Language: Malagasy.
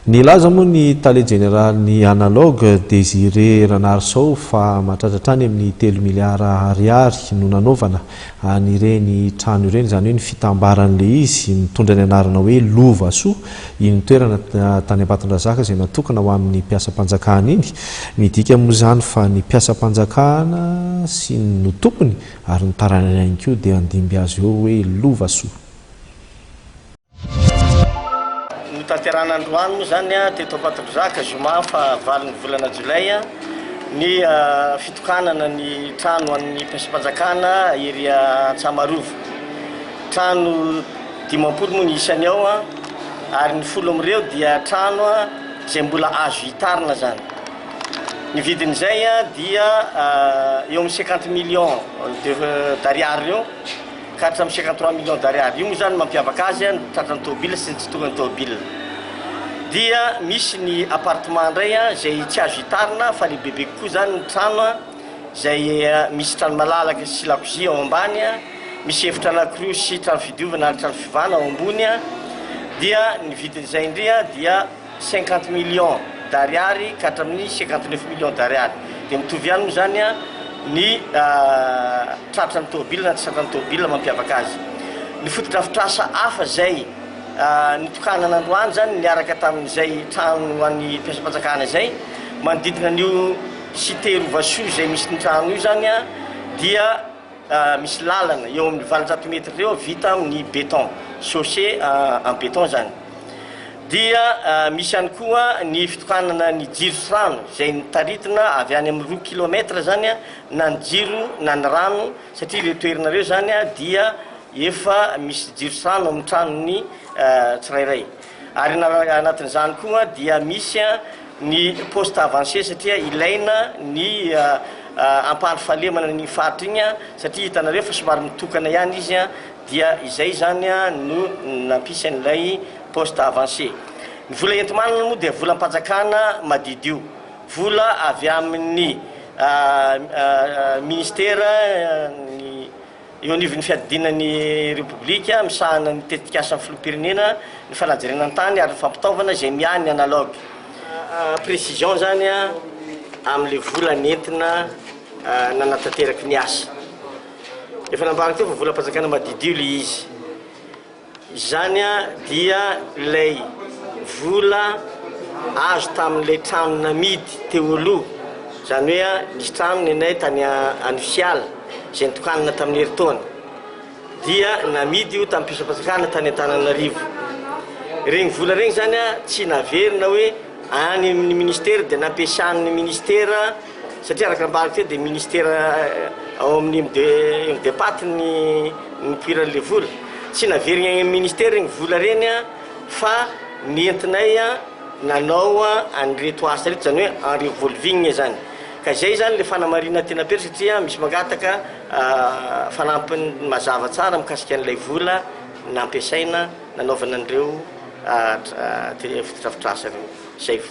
Nilaza moa ny tale général ny analogue Désiré Ranarsoa fa mahatratrany amin'ny 3 miliara ariary no nanaovana an'ireny trano ireny, izany hoe ny fitambaran'le izy mitondra ny anarana hoe Lovasoa, iny toerana tany Ambatondrazaka izay natokana ho amin'ny mpiasam-panjakana iny. Midika moa izany fa ny mpiasam-panjakana sy ny tompony ary ny taranany ihany koa dia andimby azy eo hoe Lovasoa. Tanteran'Androany moa zany teto Ambatondrazaka zoma fa 9 volana Jolay ny fitokanana ny trano an'ny mpiasam-panjakana ery Tsamarovo. Trano 50 moa ny isany ao ary ny 10 amin'ireo dia trano izay mbola azo hitarina zany. Ny vidin'izay dia eo amin'ny 50 millions d'ariary eo ka hatramin'ny 53 millions d'ariary. Io moa zany mampiavaka azy ny tratran'ny tôbila sy ny tsy tokony tôbila. Dia misy ny appartement indray izay tsy azo hitarina fa lehibe kokoa zany ny trano izay misy trano malalaka sy lakozia ao ambany, misy efitra anankiroa sy trano fidiovana ary trano fivana ao ambony. Dia ny vidin'izay indray dia 50 millions d'ariary ka hatramin'ny 59 millions d'ariary. Dia mitovy ihany moa zany ny tratran'ny tôbila na tsy tratran'ny tôbila mampiavaka azy. Ny fotodrafitrasa hafa zay nitokanan'Androany zany niaraka tamin'izay trano an'ny mpiasam-panjakana zay manodidina an'io cité Lovasoa izay misy ny trano io zany dia misy lalana eo amin'ny 400 mètres eo vita amin'ny béton, chaussée en béton zany. Dia misy ihany koa ny fitokanana ny jiro sy rano izay nitaritina avy any amin'ny 2 kilomètre zany na ny jiro na ny rano, satria ireo toerana ireo zany dia efa misy jiro sy rano amin'ny tranony tsirairay. Ary anatin'izany koa dia misy ny poste avancé satria ilaina ny ampandry fahalemana ny faritra iny satria hitanareo fa somary mitokana ihany izy dia izay zany no nampisy an'ilay poste avancé. Ny vola enti-manana moa dia vola am-panjakana madidio, vola avy amin'ny ministera eo anivon'ny fiadinan'ny République misahana ny tetikasa amin'ny filoham-pirenena ny fanajarenany tany ary ny fampitaovana izay miany analogue. Précision zany amin'le vola nentina nanatanteraky ny asa. Efa nambarako teo fa vola am-panjakana madidio le izy. Izany dia lay vola azo tamin'ilay trano namidy teo aloha, izany hoe nisy trano nenay tany Anosiala izay nitokanana tamin'ny herintaona, dia namidy io tamin'ny mpiasam-panjakana tany Antananarivo. Regny vola regny zany tsy naverina hoe any amin'ny ministera dia nampiasan'ny ministera satria araka nambarako teo dia ministera ao amin'ny depaty ny mpiran'le vola. Tsy naverina any amin'ny ministera regny vola reny fa nentinay nanao an'ireto asa reto, zany hoe en revolving zany. Ka izay zany le fanamarina tena pery satria misy mangataka fanampiny mazava tsara mikasika an'ilay vola nampiasaina nanaovana an'ireo fotodrafitrasa reo. Zay.